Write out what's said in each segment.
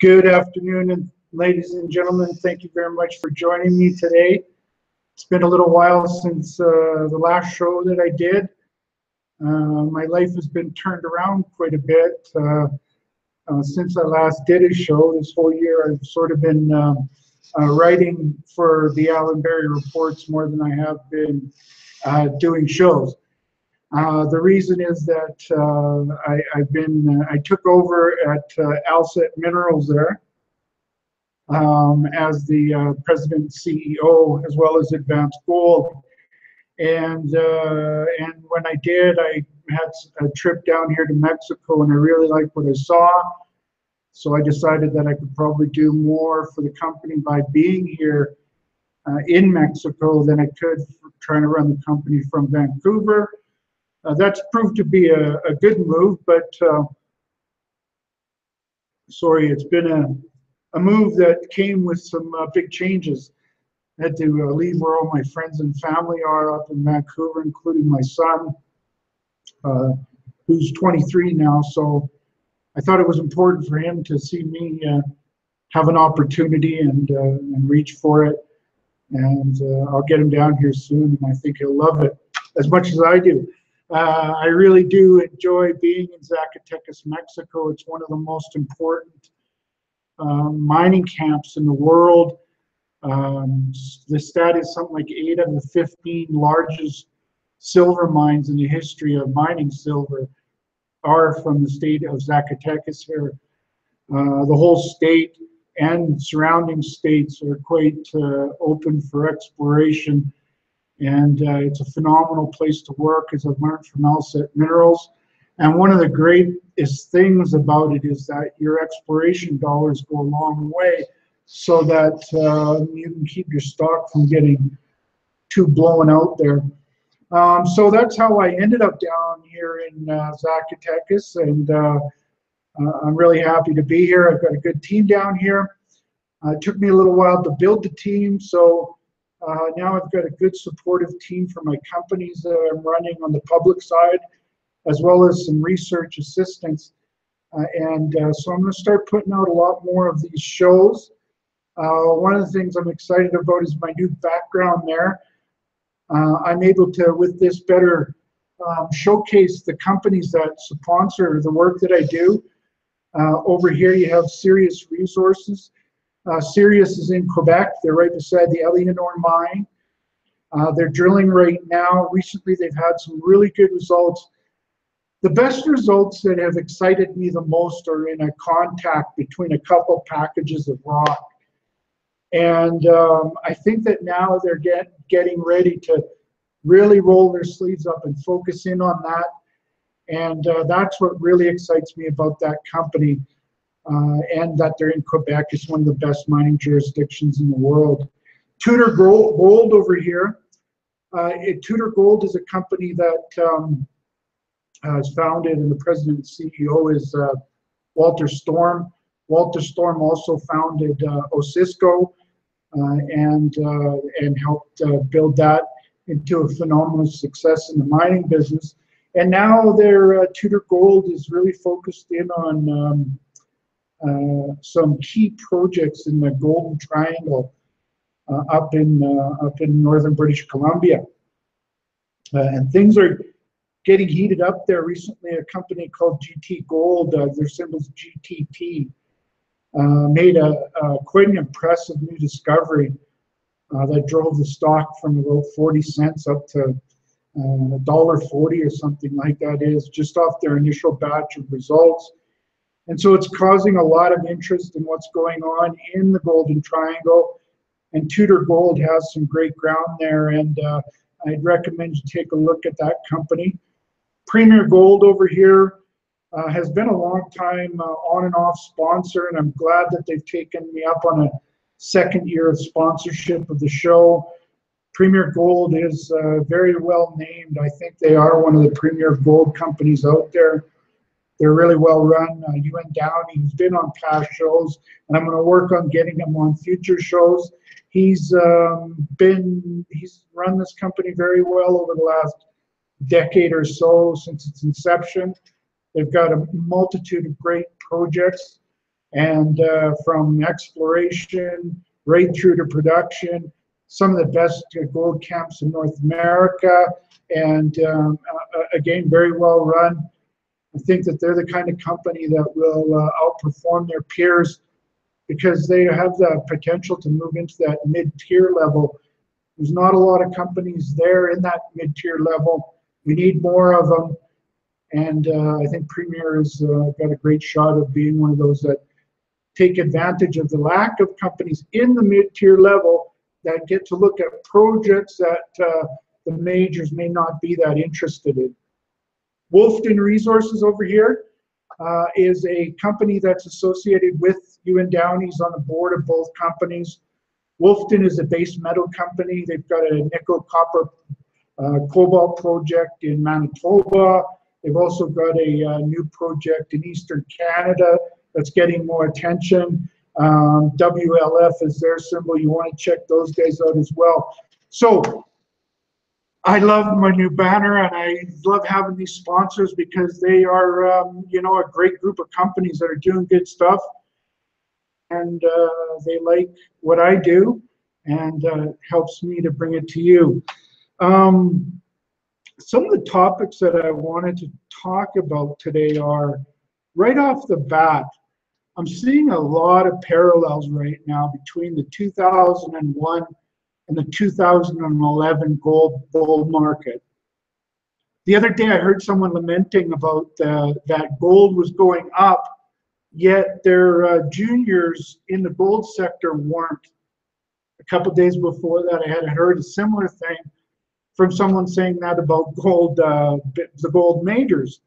Good afternoon, and ladies and gentlemen, thank you very much for joining me today. It's been a little while since the last show that I did. My life has been turned around quite a bit since I last did a show. This whole year I've sort of been writing for the Allan reports more than I have been doing shows. The reason is that I took over at Alset Minerals there as the president and CEO, as well as Advanced Gold. And when I did, I had a trip down here to Mexico, and I really liked what I saw. So I decided that I could probably do more for the company by being here in Mexico than I could for trying to run the company from Vancouver. That's proved to be a good move, but sorry, it's been a move that came with some big changes. I had to leave where all my friends and family are up in Vancouver, including my son, who's 23 now. So I thought it was important for him to see me have an opportunity and reach for it. And I'll get him down here soon, and I think he'll love it as much as I do. I really do enjoy being in Zacatecas, Mexico. It's one of the most important mining camps in the world. The stat is something like 8 of the 15 largest silver mines in the history of mining silver are from the state of Zacatecas here. The whole state and surrounding states are quite open for exploration, and it's a phenomenal place to work, as I've learned from Alset Minerals. And one of the greatest things about it is that your exploration dollars go a long way, so that you can keep your stock from getting too blown out there. So that's how I ended up down here in Zacatecas, and I'm really happy to be here. I've got a good team down here. It took me a little while to build the team, so now I've got a good supportive team for my companies that I'm running on the public side, as well as some research assistants. So I'm going to start putting out a lot more of these shows. One of the things I'm excited about is my new background there. I'm able to, with this, better showcase the companies that sponsor the work that I do. Over here you have Sirius Resources. Sirius is in Quebec. They're right beside the Éléonore mine. They're drilling right now. Recently they've had some really good results. The best results that have excited me the most are in a contact between a couple packages of rock. And I think that now they're getting ready to really roll their sleeves up and focus in on that. And that's what really excites me about that company, and that they're in Quebec. It's one of the best mining jurisdictions in the world. Tudor Gold over here. Tudor Gold is a company that is founded, and the president and CEO is Walter Storm. Walter Storm also founded Osisko and helped build that into a phenomenal success in the mining business. And now their Tudor Gold is really focused in on some key projects in the Golden Triangle up in northern British Columbia. And things are getting heated up there. Recently, a company called GT Gold, their symbol's GTT, made quite an impressive new discovery that drove the stock from about 40 cents up to $1.40 or something like that, is just off their initial batch of results. And so it's causing a lot of interest in what's going on in the Golden Triangle. And Tudor Gold has some great ground there, and I'd recommend you take a look at that company. Premier Gold over here has been a long time on and off sponsor, and I'm glad that they've taken me up on a second year of sponsorship of the show. Premier Gold is very well named. I think they are one of the premier gold companies out there. They're really well run. Ewan Downey, who's been on past shows, and I'm going to work on getting him on future shows. He's run this company very well over the last decade or so, since its inception. They've got a multitude of great projects. and from exploration right through to production, some of the best gold camps in North America, and again, very well run. I think that they're the kind of company that will outperform their peers because they have the potential to move into that mid-tier level. There's not a lot of companies there in that mid-tier level. We need more of them, and I think Premier has got a great shot of being one of those that take advantage of the lack of companies in the mid-tier level that get to look at projects that the majors may not be that interested in. Wolfden Resources over here is a company that's associated with Ewan Downey's on the board of both companies. Wolfden is a base metal company. They've got a nickel, copper, cobalt project in Manitoba. They've also got a new project in Eastern Canada that's getting more attention. WLF is their symbol. You want to check those guys out as well. So I love my new banner, and I love having these sponsors because they are, you know, a great group of companies that are doing good stuff, and they like what I do, and helps me to bring it to you. Some of the topics that I wanted to talk about today are, right off the bat, I'm seeing a lot of parallels right now between the 2001 and the 2011 gold bull market. The other day I heard someone lamenting about that gold was going up, yet their juniors in the gold sector weren't. A couple of days before that, I had heard a similar thing from someone saying that about gold, the gold majors.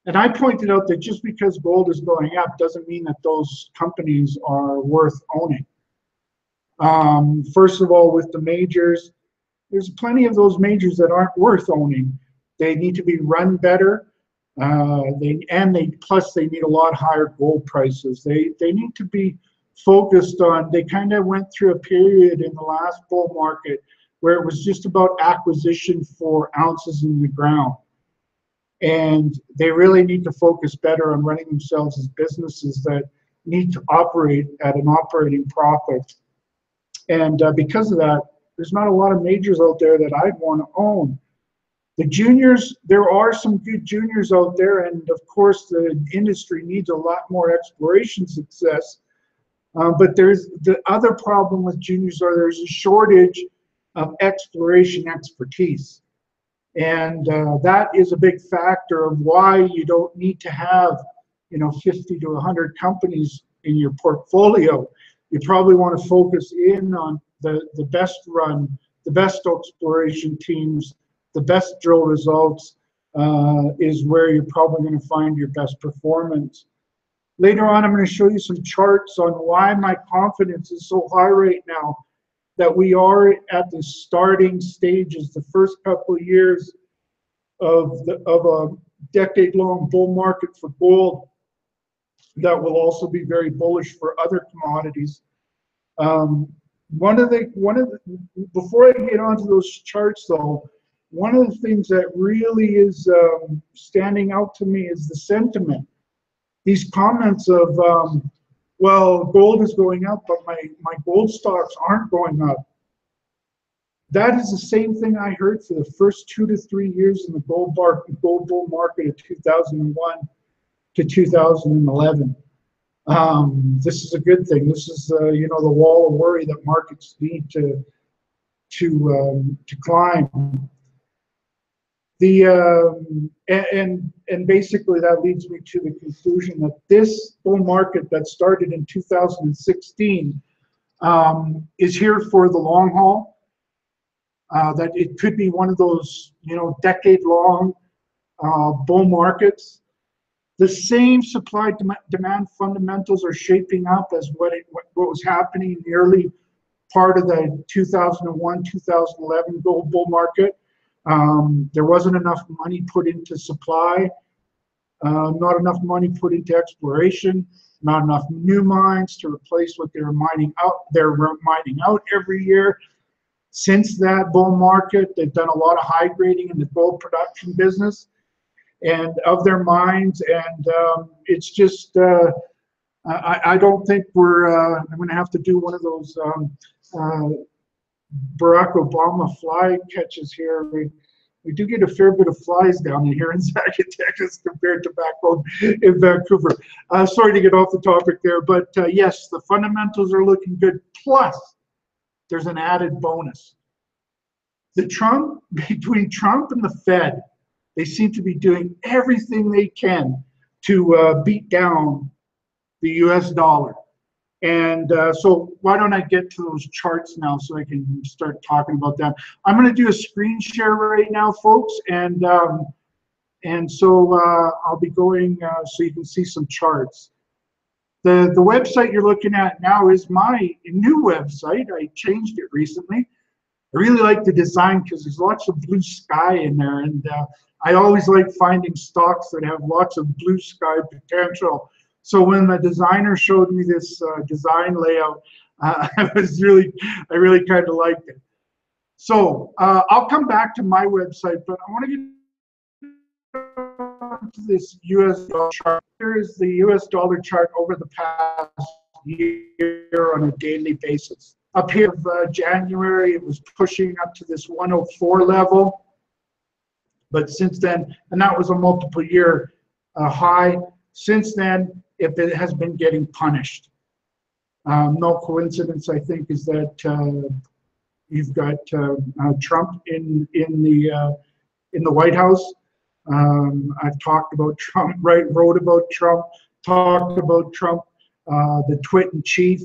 And I pointed out that just because gold is going up doesn't mean that those companies are worth owning. First of all, with the majors, there's plenty of those majors that aren't worth owning. They need to be run better. Plus they need a lot higher gold prices. They need to be focused on, they kind of went through a period in the last bull market where it was just about acquisition for ounces in the ground. And they really need to focus better on running themselves as businesses that need to operate at an operating profit. And because of that, there's not a lot of majors out there that I'd want to own. The juniors, there are some good juniors out there, and of course the industry needs a lot more exploration success. But there's the other problem with juniors are there's a shortage of exploration expertise. And that is a big factor of why you don't need to have, you know, 50 to 100 companies in your portfolio. You probably want to focus in on the best run, the best exploration teams, the best drill results is where you're probably going to find your best performance. Later on, I'm going to show you some charts on why my confidence is so high right now, that we are at the starting stages, the first couple of years of a decade-long bull market for gold that will also be very bullish for other commodities. Before I get onto those charts though, one of the things that really is standing out to me is the sentiment. These comments of, well, gold is going up, but my gold stocks aren't going up. That is the same thing I heard for the first 2 to 3 years in the gold bull market of 2001 to 2011. This is a good thing. This is, you know, the wall of worry that markets need to climb. And basically that leads me to the conclusion that this bull market that started in 2016 is here for the long haul. That it could be one of those, you know, decade-long bull markets. The same supply-demand fundamentals are shaping up as what was happening in the early part of the 2001-2011 gold bull market. There wasn't enough money put into supply, not enough money put into exploration, not enough new mines to replace what they were mining out. They're mining out every year. Since that bull market, they've done a lot of high grading in the gold production business and of their mines, and it's just I don't think I'm going to have to do one of those Barack Obama fly catches here. We do get a fair bit of flies down here in Zacatecas compared to back home in Vancouver. Sorry to get off the topic there, but yes, the fundamentals are looking good. Plus, there's an added bonus. Between Trump and the Fed, they seem to be doing everything they can to beat down the US dollar. And so why don't I get to those charts now so I can start talking about that. I'm going to do a screen share right now, folks, and so I'll be going so you can see some charts. The website you're looking at now is my new website. I changed it recently. I really like the design because there's lots of blue sky in there, and I always like finding stocks that have lots of blue sky potential. So when the designer showed me this design layout, I really kind of liked it. So I'll come back to my website, but I want to get to this US dollar chart. Here is the US dollar chart over the past year on a daily basis. Up here, January, it was pushing up to this 104 level. But since then, and that was a multiple year high, since then, it has been getting punished. No coincidence, I think, is that you've got Trump in the White House. I've talked about Trump, wrote about Trump, talked about Trump. The twit in chief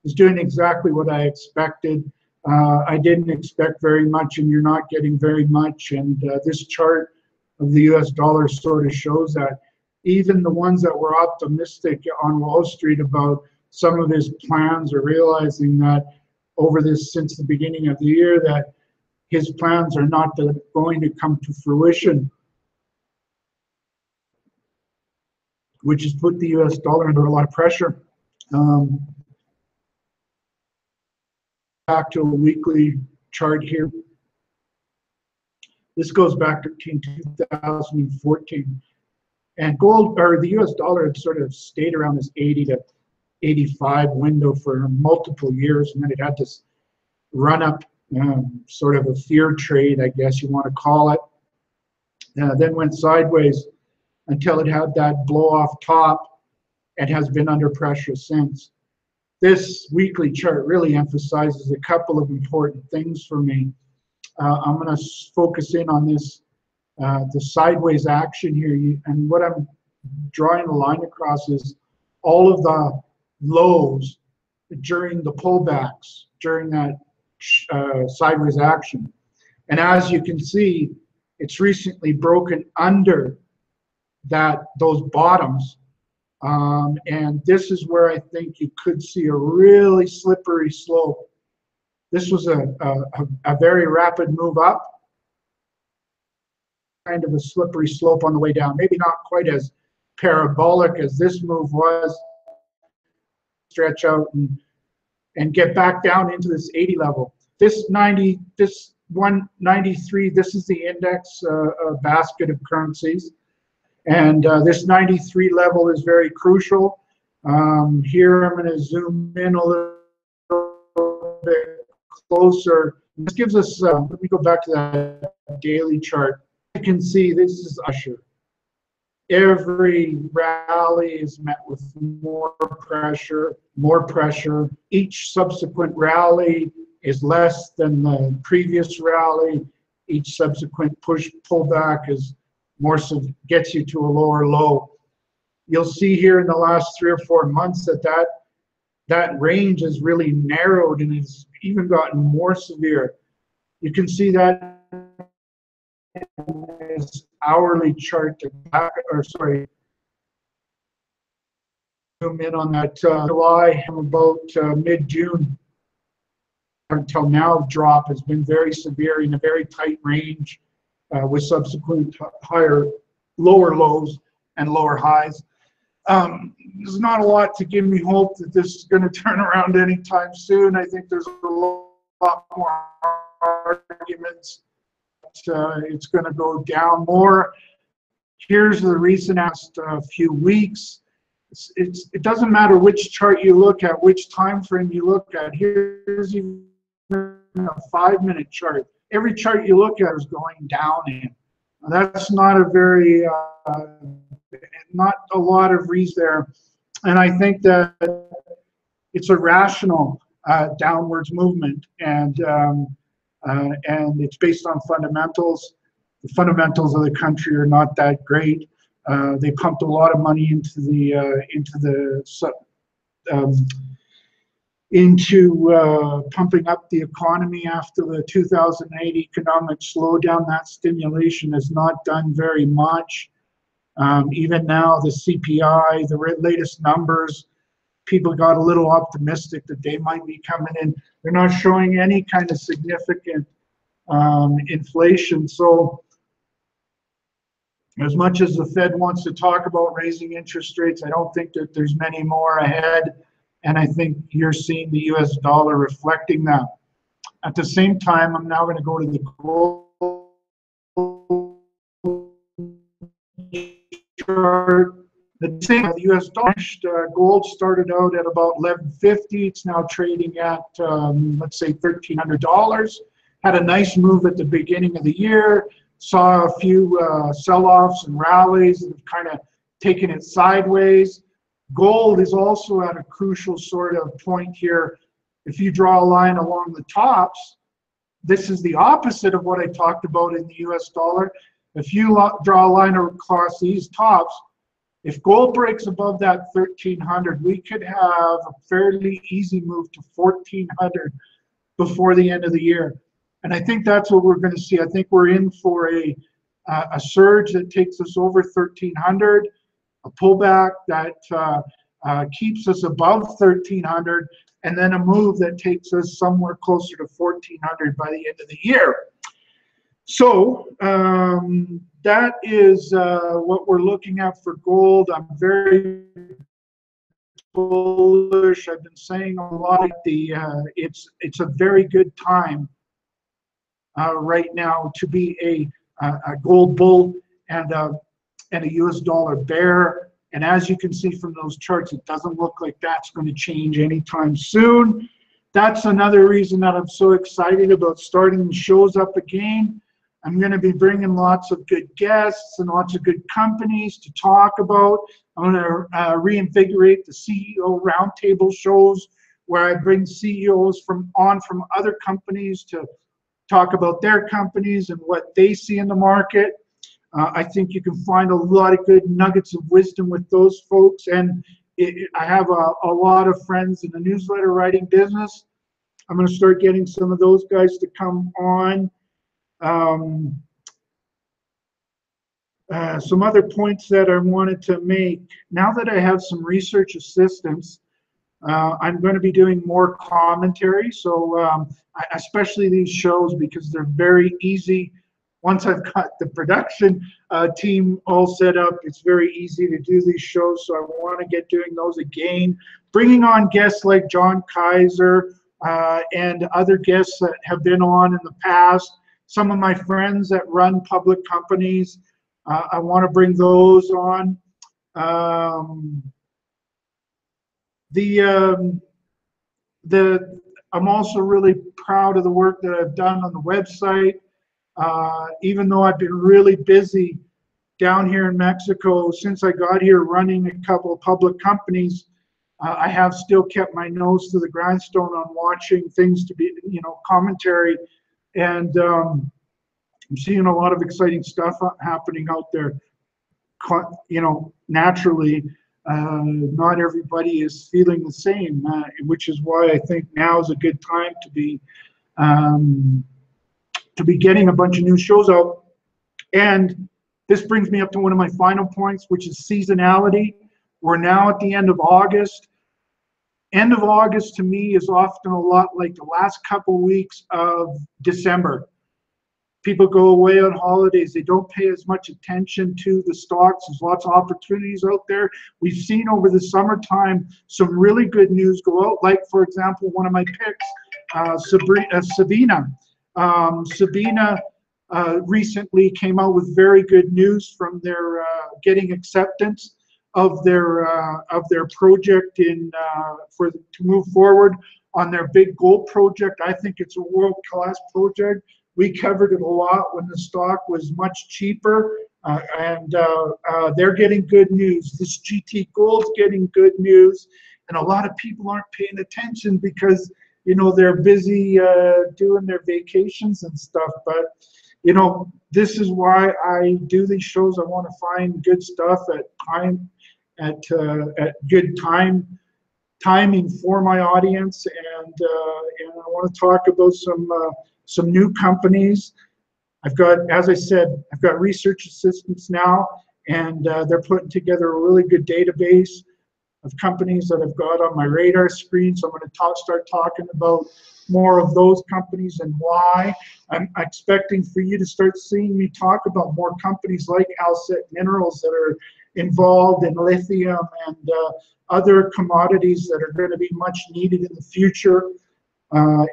is doing exactly what I expected. I didn't expect very much, and you're not getting very much. And this chart of the US dollar sort of shows that. Even the ones that were optimistic on Wall Street about some of his plans are realizing that since the beginning of the year, that his plans are not going to come to fruition, which has put the US dollar under a lot of pressure. Back to a weekly chart here. This goes back to 2014. And gold, or the US dollar, had sort of stayed around this 80 to 85 window for multiple years, and then it had this run up, sort of a fear trade, I guess you want to call it. Then went sideways until it had that blow off top and has been under pressure since. This weekly chart really emphasizes a couple of important things for me. I'm going to focus in on this, the sideways action here. And what I'm drawing a line across is all of the lows during the pullbacks, during that sideways action. And as you can see, it's recently broken under those bottoms. And this is where I think you could see a really slippery slope. This was a very rapid move up, kind of a slippery slope on the way down. Maybe not quite as parabolic as this move was. Stretch out and get back down into this 80 level. This 193, this is the index basket of currencies. And this 93 level is very crucial. Here I'm going to zoom in a little bit closer. This gives us, let me go back to that daily chart. You can see this is Usher. Every rally is met with more pressure, more pressure. Each subsequent rally is less than the previous rally. Each subsequent pullback is more, so gets you to a lower low. You'll see here in the last 3 or 4 months that range has really narrowed and has even gotten more severe. You can see that is hourly chart zoom in on that July from about mid-June until now drop has been very severe in a very tight range with subsequent lower lows and lower highs. There's not a lot to give me hope that this is going to turn around anytime soon. I think there's a lot more arguments it's going to go down more. Here's the recent last few weeks. it doesn't matter which chart you look at, which time frame you look at. Here's even a 5-minute chart. Every chart you look at is going down. And that's not a very, not a lot of reason there. And I think that it's a rational downwards movement, and it's based on fundamentals. The fundamentals of the country are not that great. They pumped a lot of money into pumping up the economy after the 2008 economic slowdown. That stimulation has not done very much. Even now, the CPI, the latest numbers, people got a little optimistic that they might be coming in. They're not showing any kind of significant inflation. So as much as the Fed wants to talk about raising interest rates, I don't think that there's many more ahead. And I think you're seeing the US dollar reflecting that. At the same time, I'm now going to go to the gold chart. The same, the US dollar, gold started out at about $11.50. It's now trading at, let's say, $1,300. Had a nice move at the beginning of the year. Saw a few sell-offs and rallies that have kind of taken it sideways. Gold is also at a crucial sort of point here. If you draw a line along the tops, this is the opposite of what I talked about in the US dollar. If you draw a line across these tops, if gold breaks above that 1,300, we could have a fairly easy move to 1,400 before the end of the year. And I think that's what we're going to see. I think we're in for a surge that takes us over 1,300, a pullback that keeps us above 1,300, and then a move that takes us somewhere closer to 1,400 by the end of the year. So that is what we're looking at for gold. I'm very bullish. I've been saying a lot. It's a very good time right now to be a gold bull and a US dollar bear. And as you can see from those charts, it doesn't look like that's going to change anytime soon. That's another reason that I'm so excited about starting the shows up again. I'm going to be bringing lots of good guests and lots of good companies to talk about. I'm going to reinvigorate the CEO roundtable shows where I bring CEOs from other companies to talk about their companies and what they see in the market. I think you can find a lot of good nuggets of wisdom with those folks. And I have a lot of friends in the newsletter writing business. I'm going to start getting some of those guys to come on. Some other points that I wanted to make. Now that I have some research assistants, I'm going to be doing more commentary. So especially these shows, because they're very easy. Once I've got the production team all set up, it's very easy to do these shows. So I want to get doing those again. Bringing on guests like John Kaiser and other guests that have been on in the past. Some of my friends that run public companies, I want to bring those on. I'm also really proud of the work that I've done on the website. Even though I've been really busy down here in Mexico since I got here running a couple of public companies, I have still kept my nose to the grindstone on watching things to be, commentary. And I'm seeing a lot of exciting stuff happening out there. Naturally, not everybody is feeling the same, which is why I think now is a good time to be getting a bunch of new shows out. And this brings me up to one of my final points, which is seasonality. We're now at the end of August. End of August to me is often a lot like the last couple weeks of December. People go away on holidays. They don't pay as much attention to the stocks. There's lots of opportunities out there. We've seen over the summertime some really good news go out. Like, for example, one of my picks, Sabina. Sabina recently came out with very good news from their getting acceptance of their project in to move forward on their big gold project. I think it's a world-class project. We covered it a lot when the stock was much cheaper, and they're getting good news. This GT Gold's getting good news, and a lot of people aren't paying attention because they're busy doing their vacations and stuff. But this is why I do these shows. I want to find good stuff at good timing for my audience, and I want to talk about some new companies. I've got, as I said, I've got research assistants now, and they're putting together a really good database of companies that I've got on my radar screen. So I'm going to start talking about more of those companies and why. I'm expecting for you to start seeing me talk about more companies like Alset Minerals that are involved in lithium and other commodities that are going to be much needed in the future. I'm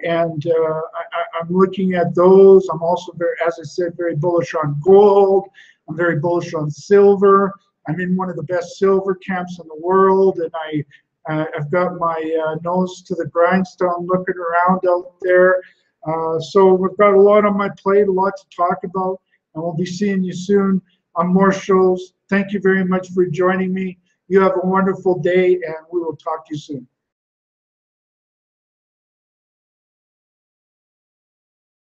looking at those. I'm also very, as I said, very bullish on gold. I'm very bullish on silver. I'm in one of the best silver camps in the world, and I've got my nose to the grindstone looking around out there. So we've got a lot on my plate, a lot to talk about, and we'll be seeing you soon on more shows. Thank you very much for joining me. You have a wonderful day, and we will talk to you soon.